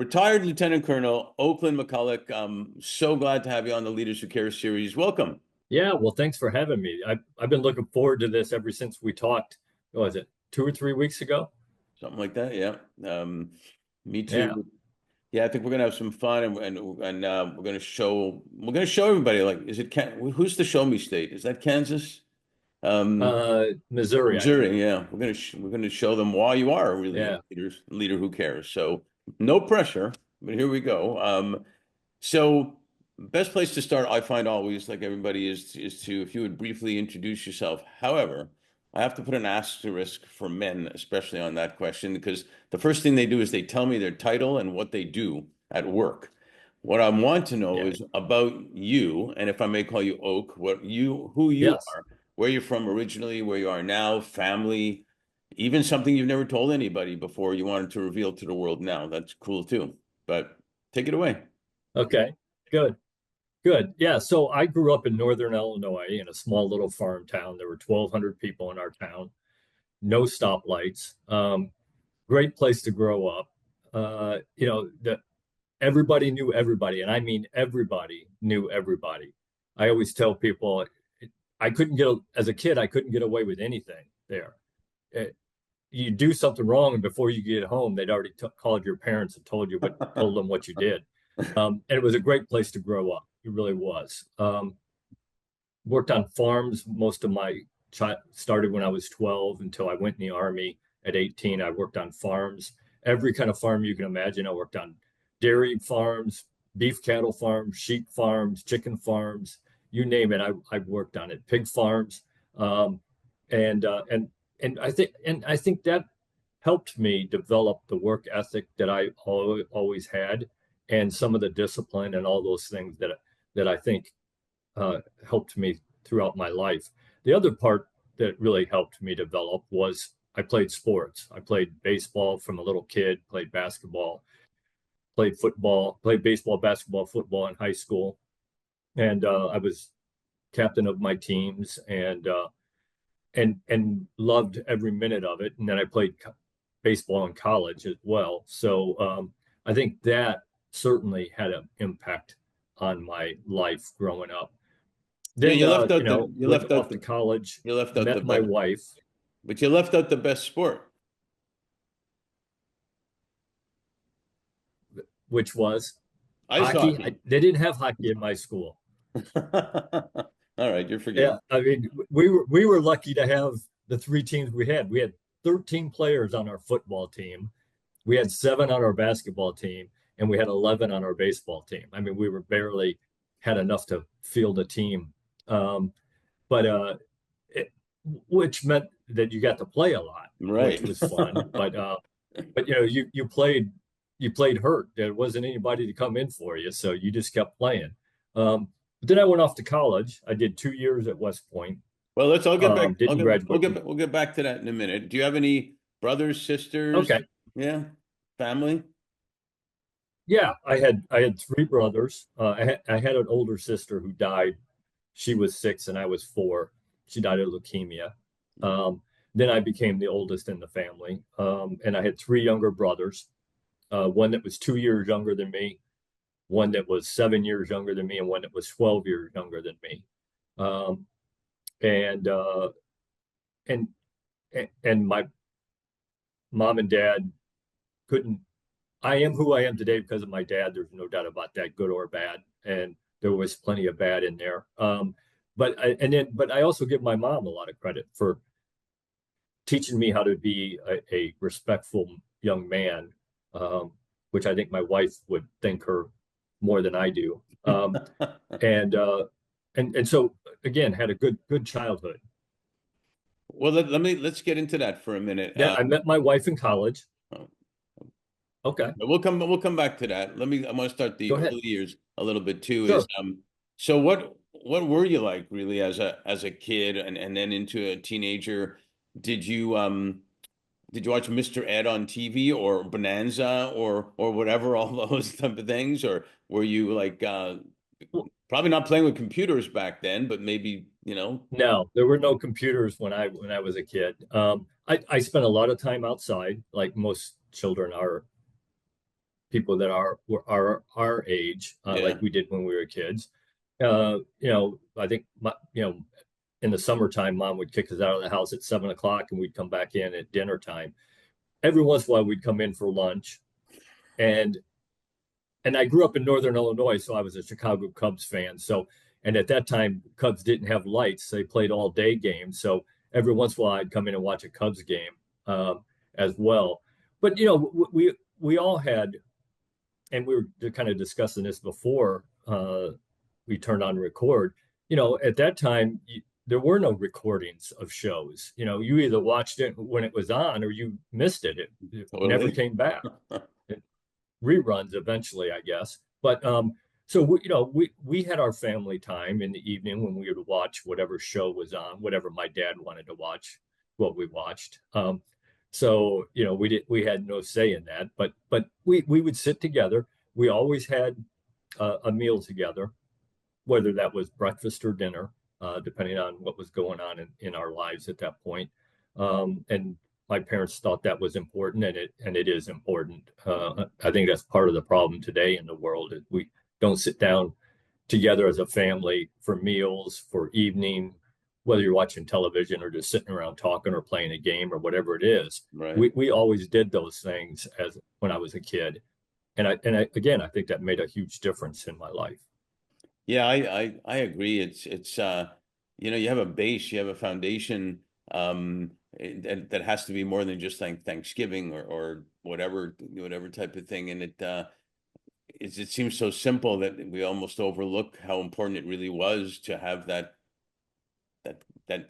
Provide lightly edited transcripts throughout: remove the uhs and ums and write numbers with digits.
Retired Lieutenant Colonel Oakland McCulloch. I'm so glad to have you on the Leaders Who Care series. Welcome. Yeah, well, thanks for having me. I've been looking forward to this ever since we talked. What was it, 2 or 3 weeks ago? Something like that. Yeah. Me Yeah. too. Yeah, I think we're gonna have some fun and we're gonna show everybody, like, is it who's the show me state? Is that Kansas? Um, Missouri, I think. Missouri. Yeah, we're gonna show them why you are really a Yeah. leader who cares. So no pressure, but here we go. So best place to start, I find always, like everybody, is to, if you would briefly introduce yourself. However, I have to put an asterisk for men, especially on that question, because the first thing they do is they tell me their title and what they do at work. What I want to know Yeah. is about you, and if I may call you Oak, who you Yes. are, where you're from originally, where you are now, family, even something you've never told anybody before you wanted to reveal to the world now. That's cool too. But take it away. Okay. Good. Good. Yeah. So I grew up in northern Illinois in a small little farm town. There were 1,200 people in our town. No stoplights. Great place to grow up. Everybody knew everybody, and I mean everybody knew everybody. I always tell people I couldn't get as a kid, I couldn't get away with anything there. You do something wrong, and before you get home, they'd already called your parents and told them what you did. And it was a great place to grow up. It really was. Worked on farms most of my started when I was 12 until I went in the Army at 18. I worked on farms, every kind of farm you can imagine. I worked on dairy farms, beef cattle farms, sheep farms, chicken farms, you name it. I've worked on it. Pig farms, and I think that helped me develop the work ethic that I always had, and some of the discipline and all those things that I think helped me throughout my life. The other part that really helped me develop was I played sports. I played baseball from a little kid, played basketball, played football, played baseball, basketball, football in high school. And I was captain of my teams and loved every minute of it. And then I played baseball in college as well. So I think that certainly had an impact on my life growing up. Yeah, Then went off to college, you left out the met my best, wife, but you left out the best sport. which was Ice hockey. hockey. They didn't have hockey in my school. All right, you're Yeah, forgiven. I mean, we were lucky to have the three teams we had. We had 13 players on our football team. We had 7 on our basketball team, and we had 11 on our baseball team. I mean, we were barely had enough to field a team. Um, but it, which meant that you got to play a lot, which Right. was fun. But you played hurt. There wasn't anybody to come in for you, so you just kept playing. But then I went off to college. I did 2 years at West Point. Well, let's all get back. Didn't graduate. We'll get back to that in a minute. Do you have any brothers, sisters? Okay. Yeah, family? Yeah, I had 3 brothers. I had an older sister who died. She was 6 and I was 4. She died of leukemia. Then I became the oldest in the family, and I had 3 younger brothers. One that was 2 years younger than me, one that was 7 years younger than me, and one that was 12 years younger than me. Um, and uh, and and my mom and dad couldn't. I am who I am today because of my dad. There's no doubt about that, good or bad, and there was plenty of bad in there. But I also give my mom a lot of credit for teaching me how to be a respectful young man, which I think my wife would thank her more than I do. And so again, had a good childhood. Well, let's get into that for a minute. Yeah, I met my wife in college. Okay, We'll come back to that. I want to start the go ahead. early years a little bit too. Sure. So what were you like really as a kid and then into a teenager? Did you did you watch Mr. Ed on TV or Bonanza or whatever, all those type of things? Or were you like probably not playing with computers back then, but maybe, No, there were no computers when I was a kid. I spent a lot of time outside, like most children are people that are our age, Yeah. like we did when we were kids. I think in the summertime, mom would kick us out of the house at 7 o'clock, and we'd come back in at dinner time. Every once in a while, we'd come in for lunch, and I grew up in Northern Illinois, so I was a Chicago Cubs fan. So, and at that time, Cubs didn't have lights; they played all day games. So every once in a while, I'd come in and watch a Cubs game as well. But we all had, and we were kind of discussing this before we turned on record. At that time, there were no recordings of shows. You either watched it when it was on or you missed it. It never Totally. came back. Reruns eventually, I guess. But so we had our family time in the evening when we would watch whatever show was on, whatever my dad wanted to watch, what we watched. So we had no say in that, but we would sit together. We always had a meal together, whether that was breakfast or dinner, depending on what was going on in our lives at that point. And my parents thought that was important, and it is important. I think that's part of the problem today in the world. We don't sit down together as a family for meals, for evening, whether you're watching television or just sitting around talking or playing a game or whatever it is. Right. We always did those things as when I was a kid. And again, I think that made a huge difference in my life. Yeah, I agree. It's you have a base, you have a foundation that has to be more than just like Thanksgiving or whatever type of thing. And it seems so simple that we almost overlook how important it really was to have that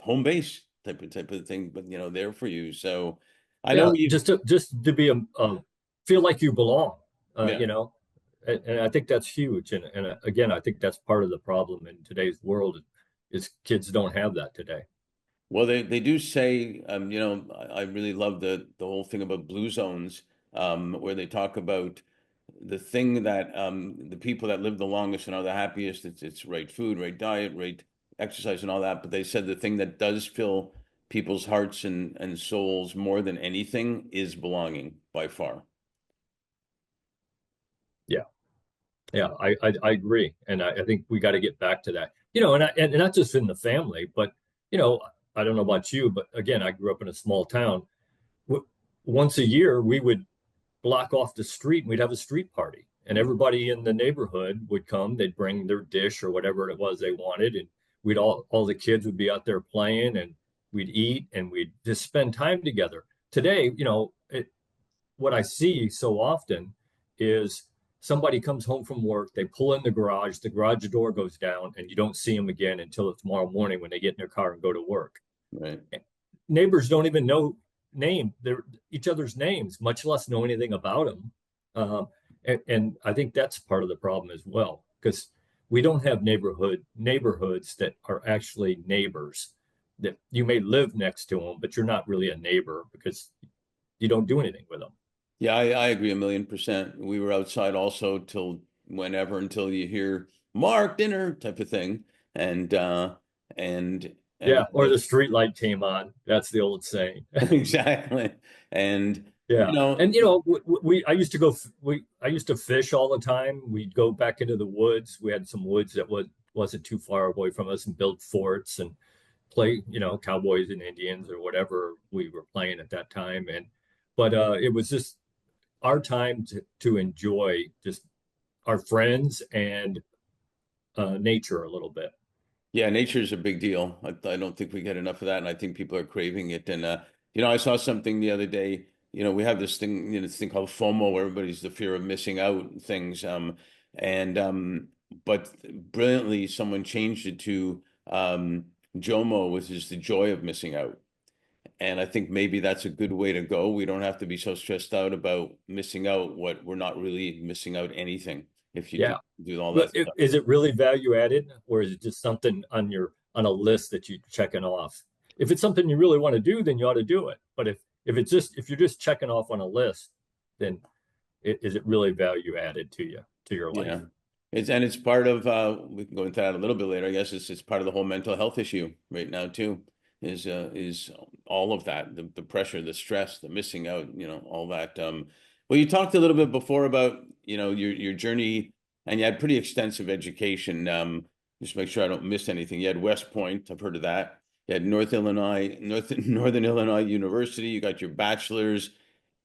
home base type of thing, but there for you. So I know Yeah, you. just to be feel like you belong, Yeah. and I think that's huge. And again, I think that's part of the problem in today's world is kids don't have that today. Well, they do say, I really love the whole thing about blue zones, where they talk about the thing that the people that live the longest and are the happiest, it's right food, right diet, right exercise, and all that. But they said the thing that does fill people's hearts and souls more than anything is belonging by far. Yeah, yeah, I agree, and I think we got to get back to that. And not just in the family, but you know, I don't know about you, but again, I grew up in a small town. Once a year, we would block off the street and we'd have a street party. And Mm. everybody in the neighborhood would come, they'd bring their dish or whatever it was they wanted. And we'd all the kids would be out there playing and we'd eat and we'd just spend time together. Today, what I see so often is somebody comes home from work, they pull in the garage door goes down, and you don't see them again until tomorrow morning when they get in their car and go to work. Right. Neighbors don't even know each other's names, much less know anything about them. And I think that's part of the problem as well, because we don't have neighborhoods that are actually neighbors. That you may live next to them, but you're not really a neighbor because you don't do anything with them. Yeah, I agree 1,000,000%. We were outside also till whenever until you hear Mark dinner type of thing. And and Yeah, or the street light came on. That's the old saying. exactly. And Yeah, and I used to fish all the time. We'd go back into the woods. We had some woods that wasn't too far away from us, and build forts and play, cowboys and Indians or whatever we were playing at that time. But it was just our time to enjoy just our friends and nature a little bit. yeah, nature is a big deal. I don't think we get enough of that, and I think people are craving it. And I saw something the other day. We have this thing called FOMO, where everybody's the fear of missing out things. And but brilliantly, someone changed it to JOMO, which is the joy of missing out. And I think maybe that's a good way to go. We don't have to be so stressed out about missing out what we're not really missing out anything if you Yeah, do all that but stuff. is it really value added, or is it just something on a list that you're checking off? If it's something you really want to do, then you ought to do it. But if you're just checking off on a list, then is it really value added to your life? Yeah. It's part of we can go into that a little bit later. I guess it's part of the whole mental health issue right now too. Is all of that, the pressure, the stress, the missing out, all that. Well, you talked a little bit before about, your journey, and you had pretty extensive education. Just make sure I don't miss anything. You had West Point, I've heard of that. You had Northern Illinois University. You got your bachelor's,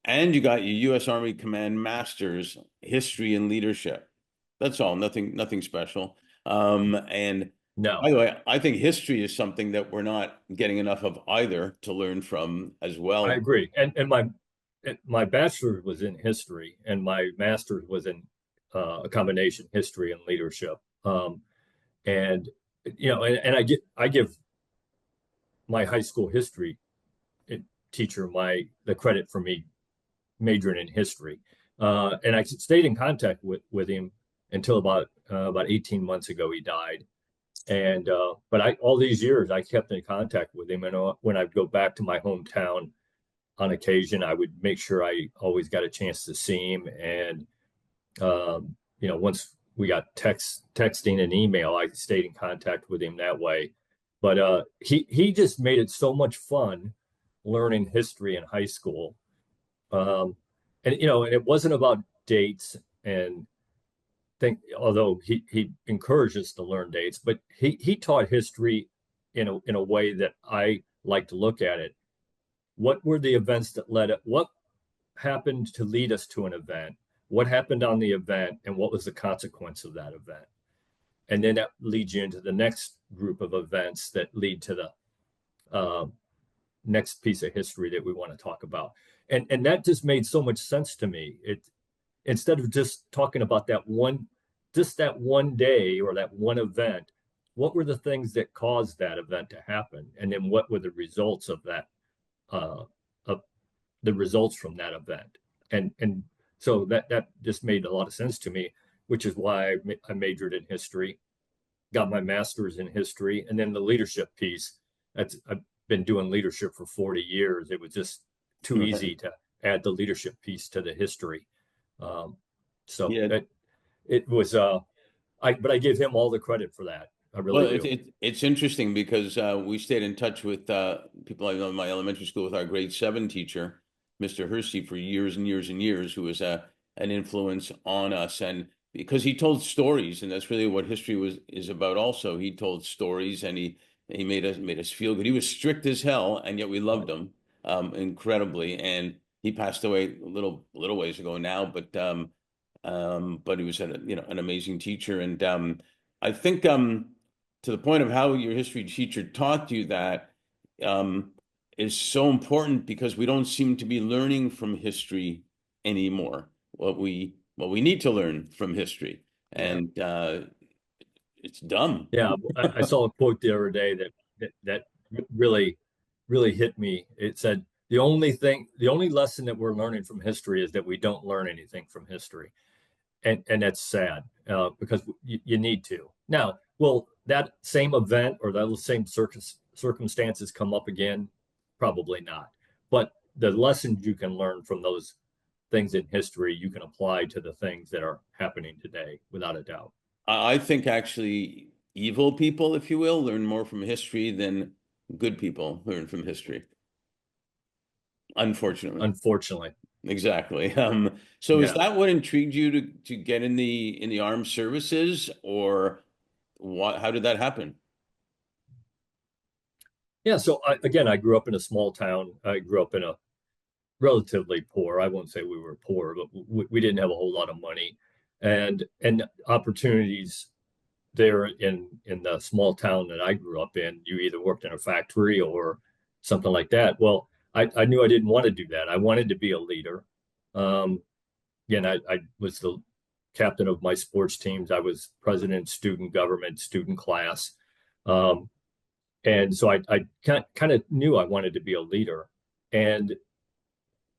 and you got your U.S. Army Command Master's, History and Leadership. That's all. Nothing special. And No, by the way, I think history is something that we're not getting enough of either to learn from as I well. agree. And my bachelor's was in history, and my master's was in a combination history and leadership. And and I give my high school history teacher the credit for me majoring in history. And I stayed in contact with him until about 18 months ago. He died. And but all these years I kept in contact with him, and when I'd go back to my hometown on occasion, I would make sure I always got a chance to see him. And once we got texting and email, I stayed in contact with him that way. But he just made it so much fun learning history in high school. And it wasn't about dates and although he encouraged us to learn dates, but he taught history in a way that I like to look at it. What were the events that led it? What happened to lead us to an event? What happened on the event, and what was the consequence of that event? And then that leads you into the next group of events that lead to the next piece of history that we want to talk about. And that just made so much sense to me. Instead of just talking about that one day or that one event, what were the things that caused that event to happen? And then what were the results of that, the results from that event? And so that just made a lot of sense to me, which is why I majored in history, got my master's in history, and then the leadership piece. I've been doing leadership for 40 years. It was just too easy to add the leadership piece to the history. So Yeah. it was, but I give him all the credit for that. I really Well, do. it's interesting because we stayed in touch with people I know in my elementary school with our grade 7 teacher, Mr. Hersey, for years and years and years, who was an influence on us. And because he told stories, and that's really what history is about. Also, he told stories, and he made us feel good. He was strict as hell, and yet we loved him incredibly. And he passed away a little ways ago now, but he was an amazing teacher. And I think to the point of how your history teacher taught you that is so important, because we don't seem to be learning from history anymore. What we need to learn from history, and it's dumb. Yeah, I saw a quote the other day that really hit me. It said, the only lesson that we're learning from history is that we don't learn anything from history. And that's sad, because you need to. Now, will that same event or those same circumstances come up again? Probably not. But the lessons you can learn from those things in history, you can apply to the things that are happening today, without a doubt. I think actually evil people, if you will, learn more from history than good people learn from history. Unfortunately. Unfortunately. Exactly. So is Yeah. that what intrigued you to get in the armed services, or what? How did that happen? Yeah. So I grew up in a small town. I grew up in a relatively poor. I won't say we were poor, but we didn't have a whole lot of money, and opportunities there in the small town that I grew up in. You either worked in a factory or something like that. Well, I knew I didn't want to do that. I wanted to be a leader. Again, I was the captain of my sports teams. I was president, student government, student class. And so I kind of knew I wanted to be a leader. And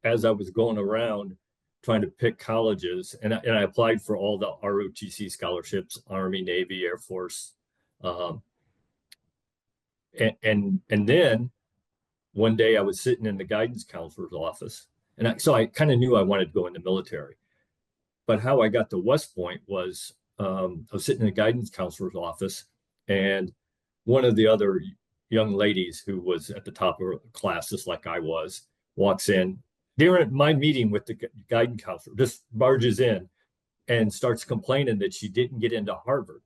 as I was going around trying to pick colleges, and I applied for all the ROTC scholarships, Army, Navy, Air Force. And then one day I was sitting in the guidance counselor's office. And so I kind of knew I wanted to go in the military. But how I got to West Point was I was sitting in the guidance counselor's office, and one of the other young ladies who was at the top of her class, just like I was, walks in, during my meeting with the guidance counselor, just barges in and starts complaining that she didn't get into Harvard.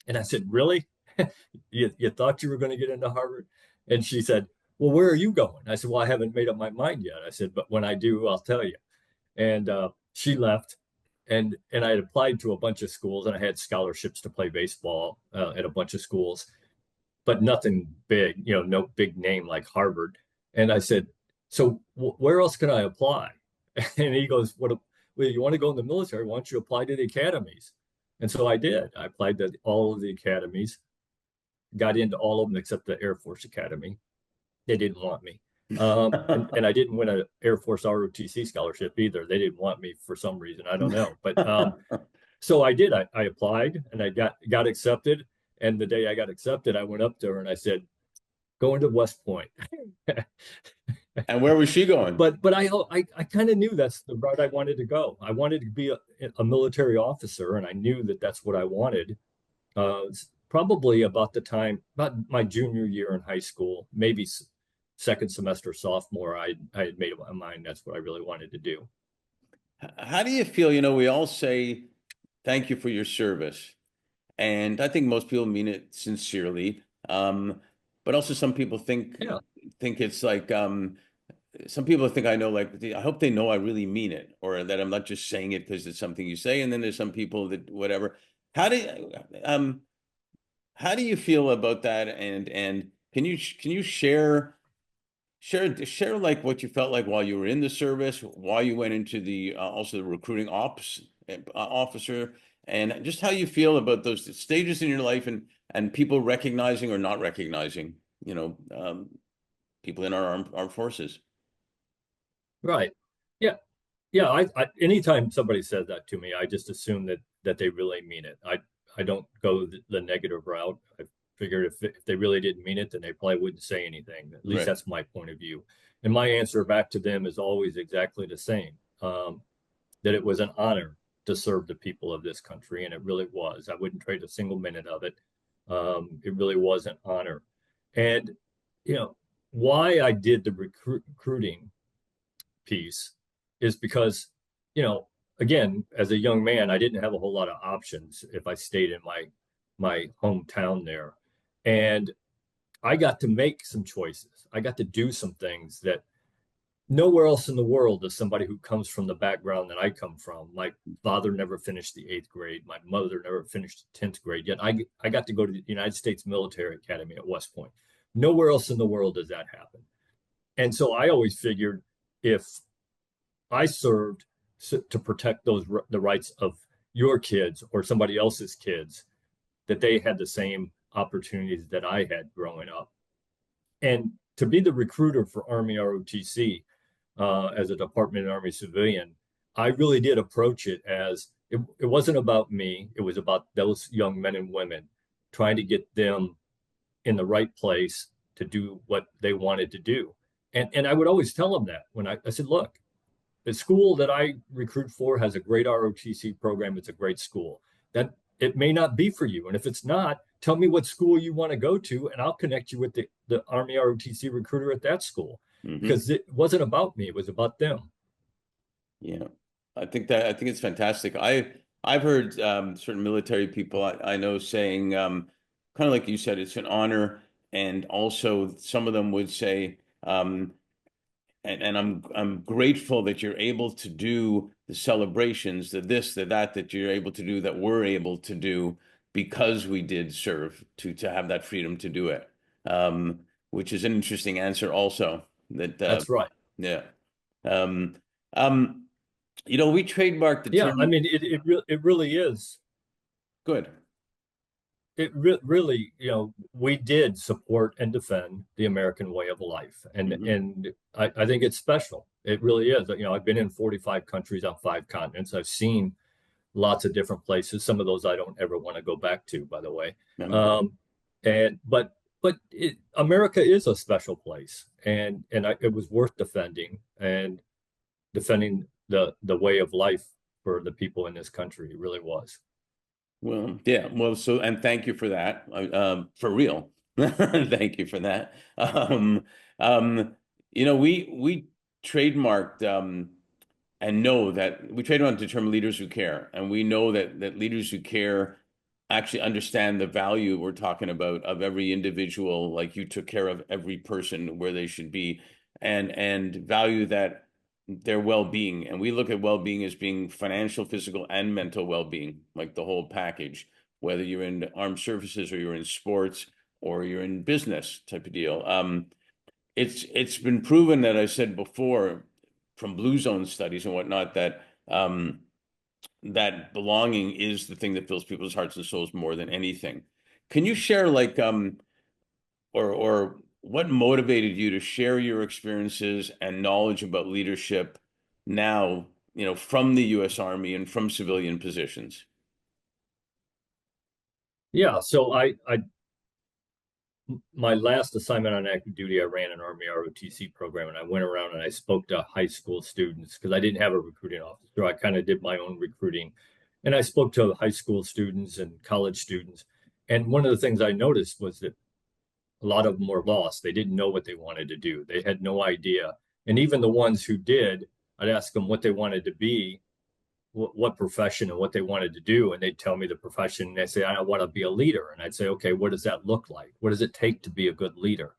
And I said, really? You thought you were going to get into Harvard? And she said, well, where are you going? I said, well, I haven't made up my mind yet. I said, but when I do, I'll tell you. And she left, and I had applied to a bunch of schools, and I had scholarships to play baseball at a bunch of schools, but nothing big, no big name like Harvard. And I said, so where else can I apply? And he goes, well, you want to go in the military? Why don't you apply to the academies? And so I did. I applied to all of the academies, got into all of them except the Air Force Academy. They didn't want me. And I didn't win an Air Force ROTC scholarship either. They didn't want me for some reason. I don't know. But so I did. I applied, and I got accepted. And the day I got accepted, I went up to her and I said, going to West Point. And where was she going? But I kind of knew that's the route I wanted to go. I wanted to be a military officer, and I knew that that's what I wanted. Probably about my junior year in high school, maybe second semester sophomore, I had made up my mind that's what I really wanted to do. How do you feel? We all say thank you for your service, and I think most people mean it sincerely. But also some people think it's like some people think I know, like, I hope they know I really mean it, or that I'm not just saying it because it's something you say. And then there's some people that whatever. How do you feel about that? And can you share like what you felt like while you were in the service, while you went into the also the recruiting ops officer, and just how you feel about those stages in your life, and people recognizing or not recognizing, people in our armed forces. Right. Yeah. Yeah. I anytime somebody says that to me, I just assume that they really mean it. I don't go the negative route. I figured if they really didn't mean it, then they probably wouldn't say anything. At least that's my point of view. And my answer back to them is always exactly the same. That it was an honor to serve the people of this country, and it really was. I wouldn't trade a single minute of it. It really was an honor. And why I did the recruiting piece is because, again, as a young man, I didn't have a whole lot of options if I stayed in my hometown there. And I got to make some choices. I got to do some things that nowhere else in the world does somebody who comes from the background that I come from. My father never finished the 8th grade. My mother never finished the 10th grade. Yet I got to go to the United States Military Academy at West Point. Nowhere else in the world does that happen. And so I always figured if I served to protect the rights of your kids or somebody else's kids, that they had the same opportunities that I had growing up. And to be the recruiter for Army ROTC as a Department of Army civilian, I really did approach it as it wasn't about me. It was about those young men and women, trying to get them in the right place to do what they wanted to do. And I would always tell them that when I said, look, the school that I recruit for has a great ROTC program. It's a great school. That it may not be for you. And if it's not, tell me what school you want to go to, and I'll connect you with the Army ROTC recruiter at that school. Mm-hmm. Because it wasn't about me. It was about them. Yeah, I think it's fantastic. I've heard certain military people I know saying, kind of like you said, it's an honor. And also some of them would say, and I'm grateful that you're able to do the celebrations, the this, the that you're able to do, that we're able to do because we did serve to have that freedom to do it. Which is an interesting answer also. That's right. Yeah. We trademarked the term. I mean, it really is. Good. It really, we did support and defend the American way of life. And mm-hmm. and I think it's special. It really is. I've been in 45 countries on 5 continents. I've seen lots of different places. Some of those I don't ever want to go back to, by the way. Mm-hmm. But America is a special place, and it was worth defending and defending the way of life for the people in this country. It really was. Well, yeah. Well, and thank you for that. For real. Thank you for that. We trademarked and know that we trademarked the term leaders who care, and we know that leaders who care actually understand the value we're talking about of every individual, like you took care of every person where they should be, and value that their well-being. And we look at well-being as being financial, physical, and mental well-being, like the whole package, whether you're in armed services or you're in sports or you're in business type of deal. It's been proven that I said before from blue zone studies and whatnot that belonging is the thing that fills people's hearts and souls more than anything. Can you share like or what motivated you to share your experiences and knowledge about leadership now, from the US Army and from civilian positions? Yeah, so my last assignment on active duty, I ran an Army ROTC program, and I went around and I spoke to high school students because I didn't have a recruiting officer. So I kind of did my own recruiting, and I spoke to high school students and college students. And one of the things I noticed was that a lot of them were lost. They didn't know what they wanted to do. They had no idea. And even the ones who did, I'd ask them what they wanted to be, what profession and what they wanted to do, and they'd tell me the profession, and they say, I want to be a leader. And I'd say, okay, what does that look like? What does it take to be a good leader?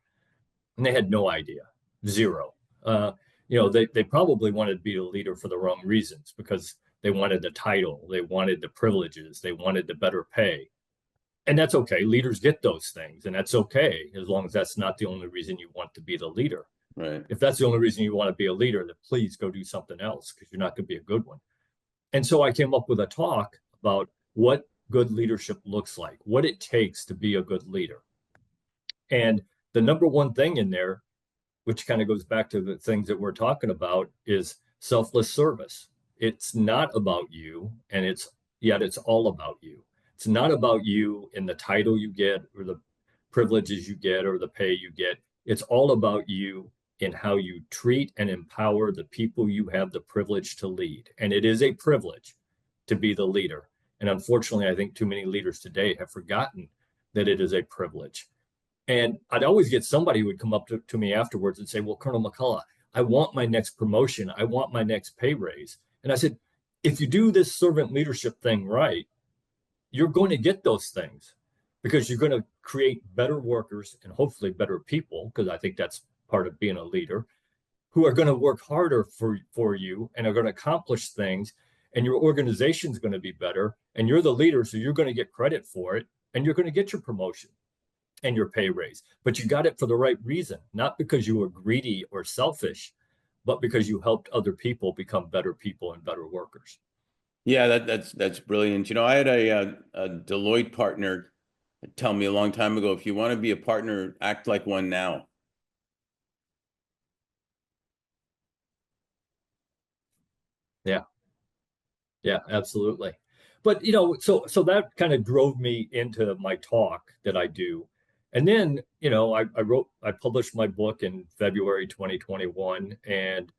And they had no idea. Zero. They probably wanted to be a leader for the wrong reasons, because they wanted the title, they wanted the privileges, they wanted the better pay. And that's okay. Leaders get those things, and that's okay, as long as that's not the only reason you want to be the leader. Right. If that's the only reason you want to be a leader, then please go do something else, because you're not going to be a good one. And so I came up with a talk about what good leadership looks like, what it takes to be a good leader. And the number one thing in there, which kind of goes back to the things that we're talking about, is selfless service. It's not about you, and yet it's all about you. It's not about you in the title you get or the privileges you get or the pay you get. It's all about you in how you treat and empower the people you have the privilege to lead. And it is a privilege to be the leader. And unfortunately, I think too many leaders today have forgotten that it is a privilege. And I'd always get somebody who would come up to me afterwards and say, well, Colonel McCulloch, I want my next promotion. I want my next pay raise. And I said, if you do this servant leadership thing right, you're going to get those things, because you're going to create better workers and hopefully better people, because I think that's part of being a leader, who are going to work harder for you and are going to accomplish things, and your organization's going to be better, and you're the leader, so you're going to get credit for it, and you're going to get your promotion and your pay raise. But you got it for the right reason, not because you were greedy or selfish, but because you helped other people become better people and better workers. Yeah, that's brilliant. I had a Deloitte partner tell me a long time ago, if you want to be a partner, act like one now. Yeah. Yeah, absolutely. But so that kind of drove me into my talk that I do. And then, I published my book in February 2021. And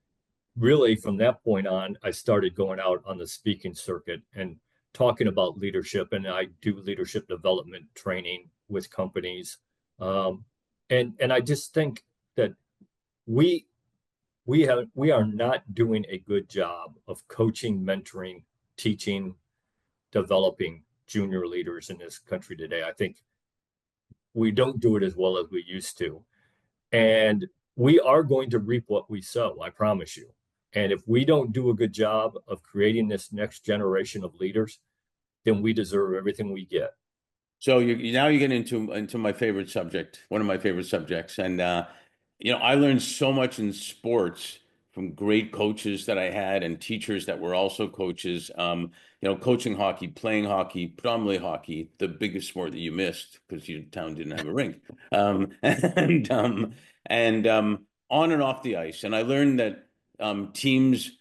really from that point on, I started going out on the speaking circuit and talking about leadership. And I do leadership development training with companies. And I just think that we we are not doing a good job of coaching, mentoring, teaching, developing junior leaders in this country today. I think we don't do it as well as we used to. And we are going to reap what we sow, I promise you. And if we don't do a good job of creating this next generation of leaders, then we deserve everything we get. So now you get into my favorite subject, one of my favorite subjects, and I learned so much in sports from great coaches that I had and teachers that were also coaches. Coaching hockey, playing hockey, predominantly hockey, the biggest sport that you missed because your town didn't have a rink, and on and off the ice. And I learned that teams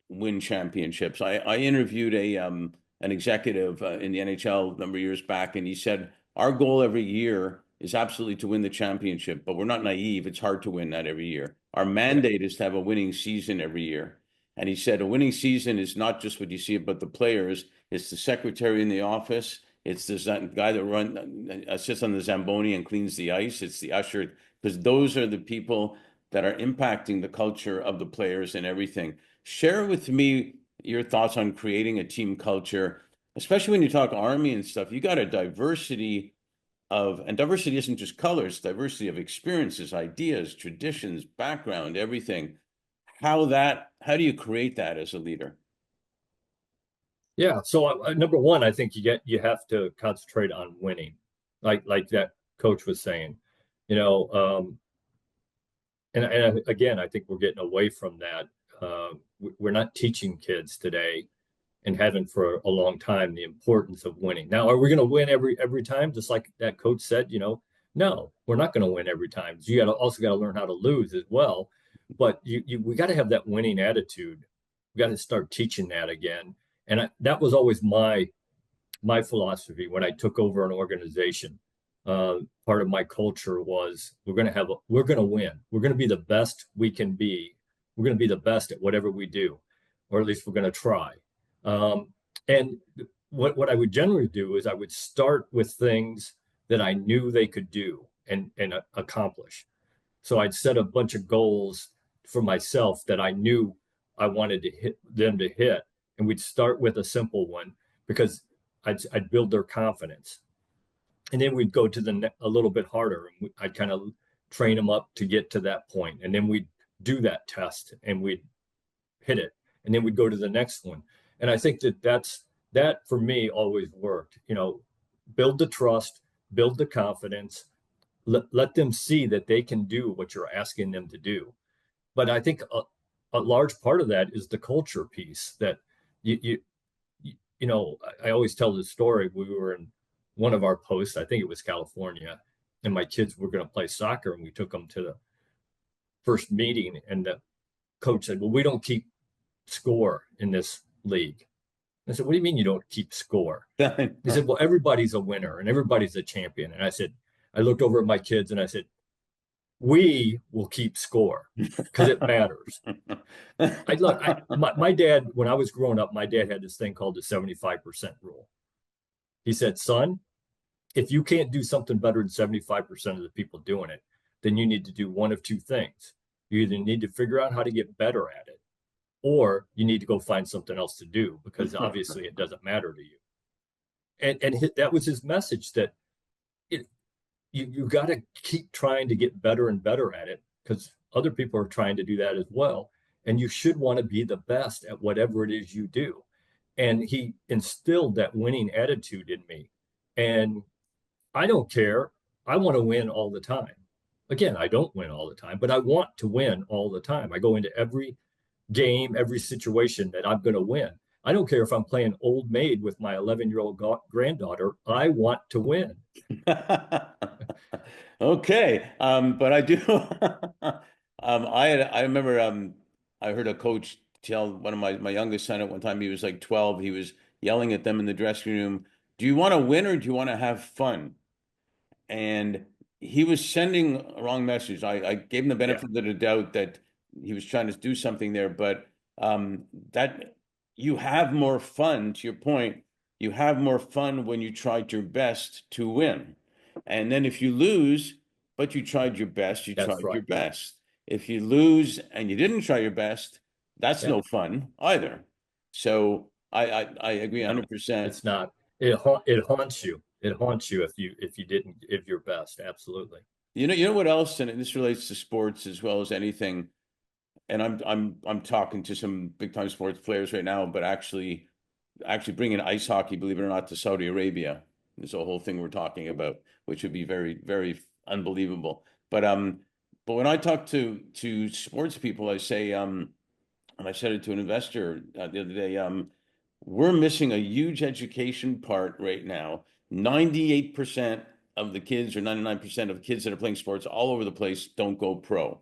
win championships. I interviewed an executive in the NHL a number of years back, and he said, our goal every year is absolutely to win the championship, but we're not naive. It's hard to win that every year. Our mandate is to have a winning season every year. And he said, a winning season is not just what you see about the players, it's the secretary in the office, it's the guy that sits on the Zamboni and cleans the ice, it's the usher, because those are the people that are impacting the culture of the players and everything. Share with me your thoughts on creating a team culture, especially when you talk Army and stuff. You got a diversity and diversity isn't just colors, diversity of experiences, ideas, traditions, background, everything. How do you create that as a leader? Yeah. So number one, I think you have to concentrate on winning, like that coach was saying, you know. And again, I think we're getting away from that. We're not teaching kids today, and haven't for a long time, the importance of winning. Now, are we going to win every time? Just like that coach said, no, we're not going to win every time. So you also got to learn how to lose as well. But we got to have that winning attitude. We got to start teaching that again. And that was always my philosophy when I took over an organization. Part of my culture was we're going to win. We're going to be the best we can be. We're going to be the best at whatever we do, or at least we're going to try. And what I would generally do is I would start with things that I knew they could do and accomplish. So I'd set a bunch of goals for myself that I knew I wanted to hit, and we'd start with a simple one because I'd build their confidence, and then we'd go to a little bit harder, and I'd kind of train them up to get to that point, and then we'd do that test and we'd hit it, and then we'd go to the next one. And I think that for me always worked. Build the trust, build the confidence, let them see that they can do what you're asking them to do. But I think a large part of that is the culture piece that I always tell the story. We were in one of our posts, I think it was California, and my kids were going to play soccer, and we took them to the first meeting, and the coach said, well, we don't keep score in this league. I said, what do you mean you don't keep score? He said, well, everybody's a winner and everybody's a champion. And I looked over at my kids and I said, we will keep score because it matters. My dad, when I was growing up, my dad had this thing called the 75% rule. He said, son, if you can't do something better than 75% of the people doing it, then you need to do one of two things. You either need to figure out how to get better at it, or you need to go find something else to do because obviously it doesn't matter to you. And that was his message, that you got to keep trying to get better and better at it because other people are trying to do that as well. And you should want to be the best at whatever it is you do. And he instilled that winning attitude in me. And I don't care. I want to win all the time. Again, I don't win all the time, but I want to win all the time. I go into every game, every situation that I'm going to win. I don't care if I'm playing old maid with my 11-year-old granddaughter. I want to win. Okay. But I do, I remember, I heard a coach tell one of my youngest son at one time, he was like 12, he was yelling at them in the dressing room, do you want to win or do you want to have fun? And he was sending a wrong message. I gave him the benefit of the doubt that he was trying to do something there, but that you have more fun, to your point, you have more fun when you tried your best to win. And then if you lose, but you tried your best, you tried your best. If you lose and you didn't try your best, that's no fun either. So I agree 100%. It's not. It haunts you. It haunts you if you're best. Absolutely. You know what else, and this relates to sports as well as anything. And I'm talking to some big time sports players right now, but actually bringing ice hockey, believe it or not, to Saudi Arabia. There's a whole thing we're talking about, which would be very, very unbelievable. But when I talk to sports people, I say, and I said it to an investor the other day, we're missing a huge education part right now. 98% of the kids, or 99% of kids that are playing sports all over the place, don't go pro.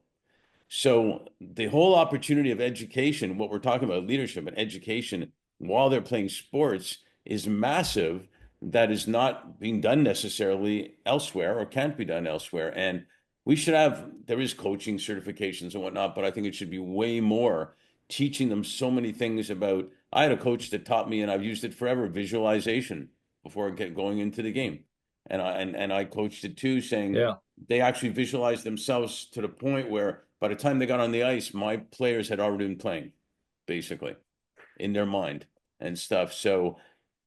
So the whole opportunity of education, what we're talking about, leadership and education while they're playing sports, is massive. That is not being done necessarily elsewhere or can't be done elsewhere. And there is coaching certifications and whatnot, but I think it should be way more, teaching them so many things about. I had a coach that taught me, and I've used it forever, visualization before going into the game. And I coached it too, saying they actually visualize themselves to the point where by the time they got on the ice, my players had already been playing, basically, in their mind and stuff. So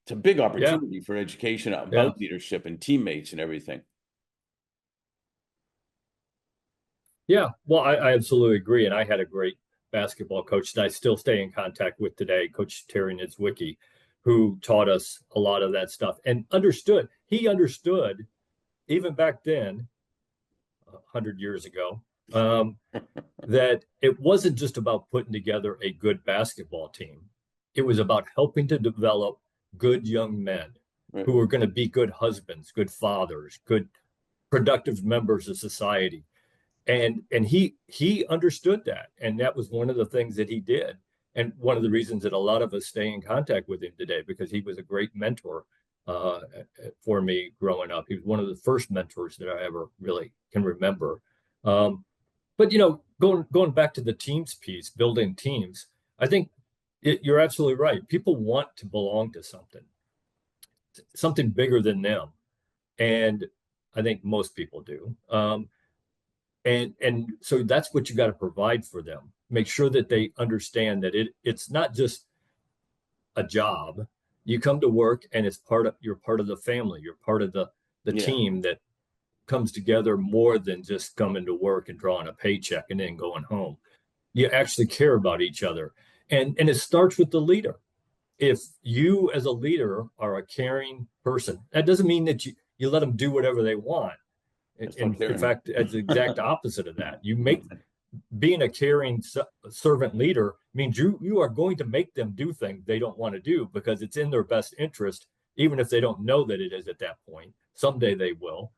it's a big Yeah, opportunity for education yeah, about leadership and teammates and everything. yeah. Well, I absolutely agree. And I had a great basketball coach that I still stay in contact with today, Coach Terry Niedzwiecki, who taught us a lot of that stuff and understood. He understood even back then, 100 years ago, that it wasn't just about putting together a good basketball team. It was about helping to develop good young men Right. who were going to be good husbands, good fathers, good productive members of society. And he understood that. And that was one of the things that he did. And one of the reasons that a lot of us stay in contact with him today, because he was a great mentor uh, for me growing up. He was one of the first mentors that I ever really can remember. But going back to the teams piece, building teams, I think you're absolutely right. People want to belong to something bigger than them, and I think most people do. And so that's what you got to provide for them. Make sure that they understand that it's not just a job. You come to work, and you're part of the family. You're part of the Yeah. team that comes together more than just coming to work and drawing a paycheck and then going home. You actually care about each other. And it starts with the leader. If you as a leader are a caring person, that doesn't mean that you let them do whatever they want. That's not In caring. fact, it's the exact opposite of that. You make being a caring servant leader means you are going to make them do things they don't want to do because it's in their best interest, even if they don't know that it is at that point. Someday they will,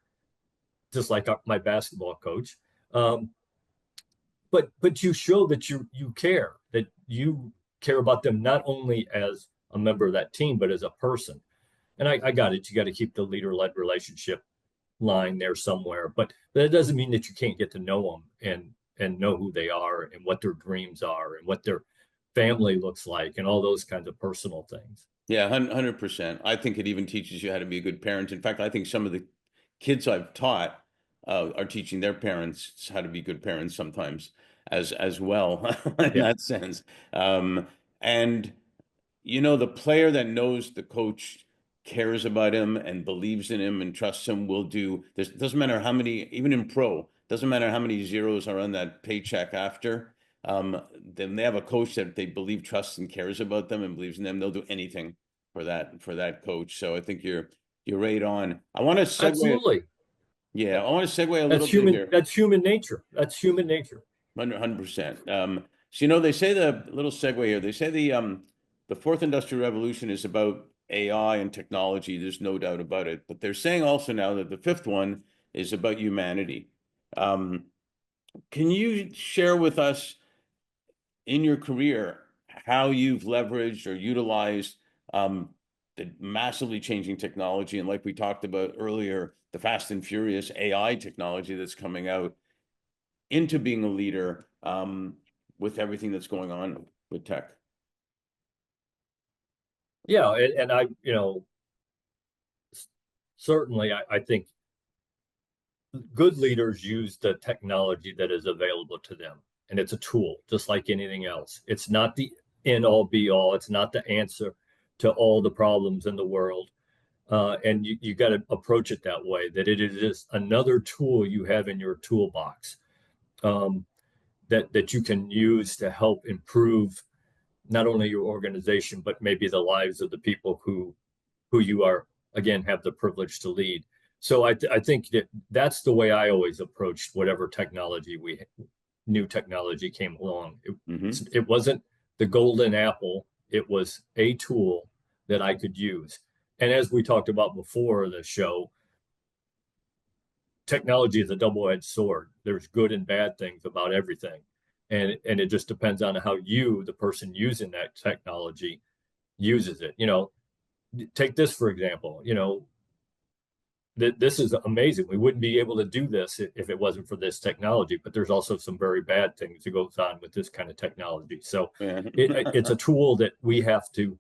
just like my basketball coach. Um, but you show that you care, that you care about them not only as a member of that team, but as a person. And I got it. You got to keep the leader-led relationship line there somewhere, but that doesn't mean that you can't get to know them and know who they are and what their dreams are and what their family looks like and all those kinds of personal things. Yeah, 100%. I think it even teaches you how to be a good parent. In fact, I think some of the kids I've taught are teaching their parents how to be good parents sometimes as well in Yeah, that sense. And the player that knows the coach cares about him and believes in him and trusts him will do this. Doesn't matter how many, even in pro, doesn't matter how many zeros are on that paycheck after. Then they have a coach that they believe trusts and cares about them and believes in them. They'll do anything for that coach. So I think you're right on. I want to segue. absolutely. Yeah, I want to segue a little That's bit human. here. That's human nature. That's human nature. 100%. So they say the little segue here. They say the fourth industrial revolution is about AI and technology. There's no doubt about it. But they're saying also now that the fifth one is about humanity. Um, can you share with us in your career how you've leveraged or utilized um, the massively changing technology, and like we talked about earlier, the fast and furious AI technology that's coming out into being a leader with everything that's going on with tech? Yeah, and I, certainly I think good leaders use the technology that is available to them, and it's a tool, just like anything else. It's not the end all be all. It's not the answer to all the problems in the world. And you got to approach it that way, that it is just another tool you have in your toolbox um, that you can use to help improve not only your organization, but maybe the lives of the people who you are, again, have the privilege to lead. So I think that's the way I always approached whatever new technology came along. Mm-hmm. It wasn't the golden apple. It was a tool that I could use. And as we talked about before the show, technology is a double-edged sword. There's good and bad things about everything. And it just depends on how you, the person using that technology, uses it. Take this for example. This is amazing. We wouldn't be able to do this if it wasn't for this technology. But there's also some very bad things that goes on with this kind of technology. So Yeah. it's a tool that we have to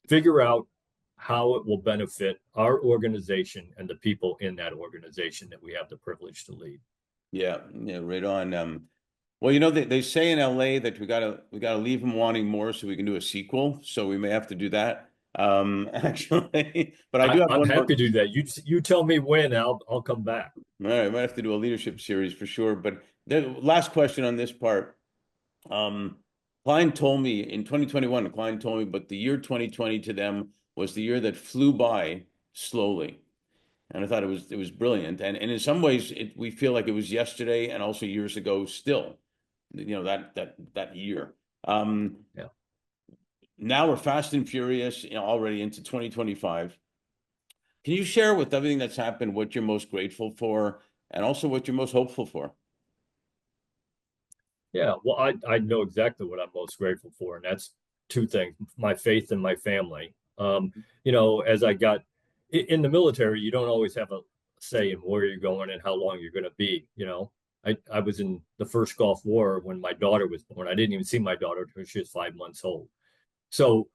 figure out how it will benefit our organization and the people in that organization that we have the privilege to lead. Yeah, right on. Well, you know, they say in LA that we gotta leave them wanting more so we can do a sequel. So we may have to do that. Actually, but I do have I'm one more. happy to do that. You tell me when, I'll come back. All right, I might have to do a leadership series for sure. But the last question on this part. Um, Klein told me in 2021, Klein told me, but the year 2020 to them was the year that flew by slowly. And I thought it was brilliant. And in some ways we feel like it was yesterday and also years ago still, you know, that year. Yeah. Now we're fast and furious, you know, already into 2025. Can you share with everything that's happened what you're most grateful for and also what you're most hopeful for? Yeah, well, I know exactly what I'm most grateful for, and that's two things: my faith and my family. As I got in the military, you don't always have a say in where you're going and how long you're going to be. I was in the first Gulf War when my daughter was born. I didn't even see my daughter until she was 5 months old. So,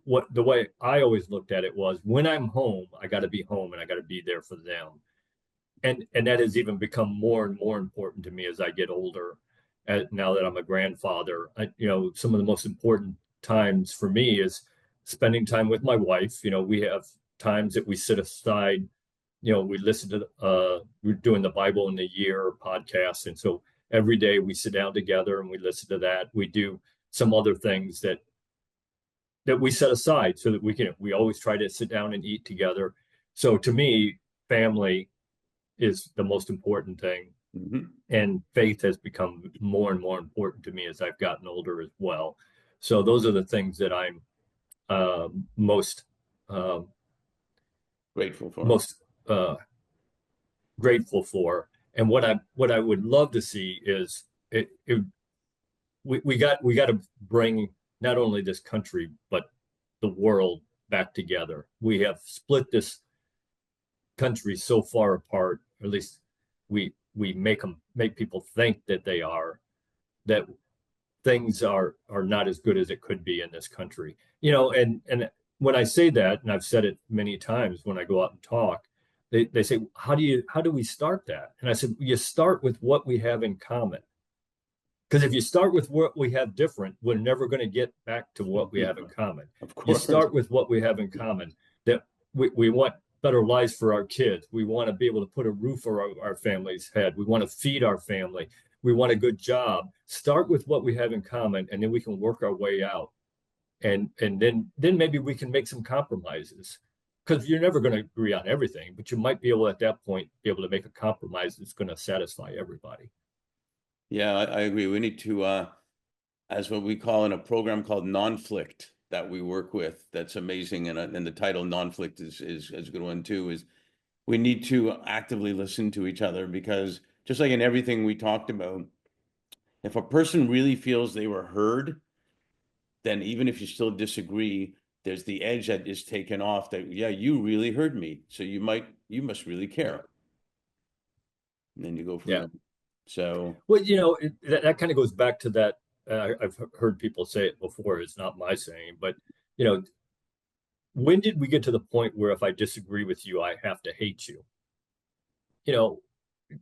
what the way I always looked at it was when I'm home, I got to be home and I got to be there for them. And that has even become more and more important to me as I get older. Now that I'm a grandfather, some of the most important times for me is spending time with my wife. We have times that we sit aside. We listen to we're doing the Bible in a Year podcast, and so every day we sit down together and we listen to that. We do some other things that we set aside so that we always try to sit down and eat together. So to me, family is the most important thing. Mm-hmm. And faith has become more and more important to me as I've gotten older as well. So those are the things that I'm most Grateful for. most grateful for. And what I would love to see is we got to bring not only this country but the world back together. We have split this country so far apart, or at least we make people think that they are, that things are not as good as it could be in this country. And when I say that, and I've said it many times when I go out and talk, they say, how do we start that? And I said, you start with what we have in common. Because if you start with what we have different, we're never going to get back to what we have in common. Of You course. start with what we have in common, that we want better lives for our kids. We want to be able to put a roof over our family's head. We want to feed our family. We want a good job. Start with what we have in common, and then we can work our way out. And then maybe we can make some compromises. Because you're never going to agree on everything, but you might be able at that point be able to make a compromise that's going to satisfy everybody. Yeah, I agree. We need to, as what we call in a program called Nonflict that we work with. That's amazing, and the title Nonflict is a good one too. Is we need to actively listen to each other because just like in everything we talked about, if a person really feels they were heard, then even if you still disagree, there's the edge that is taken off. That yeah, you really heard me, so you must really care, and then you go from Yeah. there. So Well, that kind of goes back to that. I've heard people say it before. It's not my saying, but when did we get to the point where if I disagree with you, I have to hate you?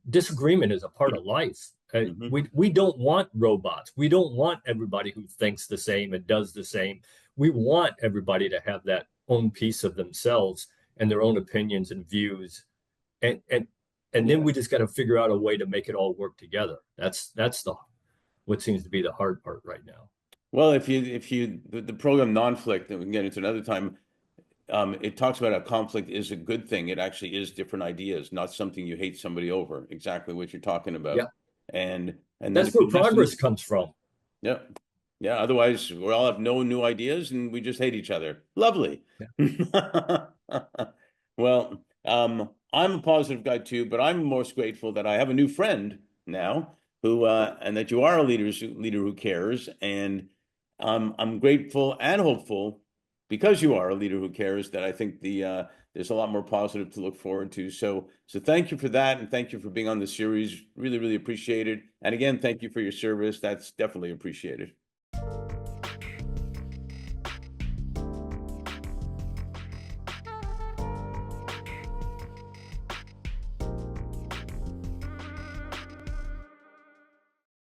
Disagreement is a part of life. mhm. We don't want robots. We don't want everybody who thinks the same and does the same. We want everybody to have that own piece of themselves and their own opinions and views. And then we just got to figure out a way to make it all work together. That's what seems to be the hard part right now. Well, if the program Nonflict that we can get into another time, it talks about how conflict is a good thing. It actually is different ideas, not something you hate somebody over. Exactly what you're talking about. Yeah, And then that's if where you listen, progress comes from. yeah, yeah. Otherwise, we all have no new ideas and we just hate each other. Lovely. Yeah. Well, I'm a positive guy too, but I'm most grateful that I have a new friend now who and that you are a leader who cares. And I'm grateful and hopeful because you are a leader who cares that I think there's a lot more positive to look forward to. So thank you for that, and thank you for being on the series. Really, really appreciate it. And again, thank you for your service. That's definitely appreciated.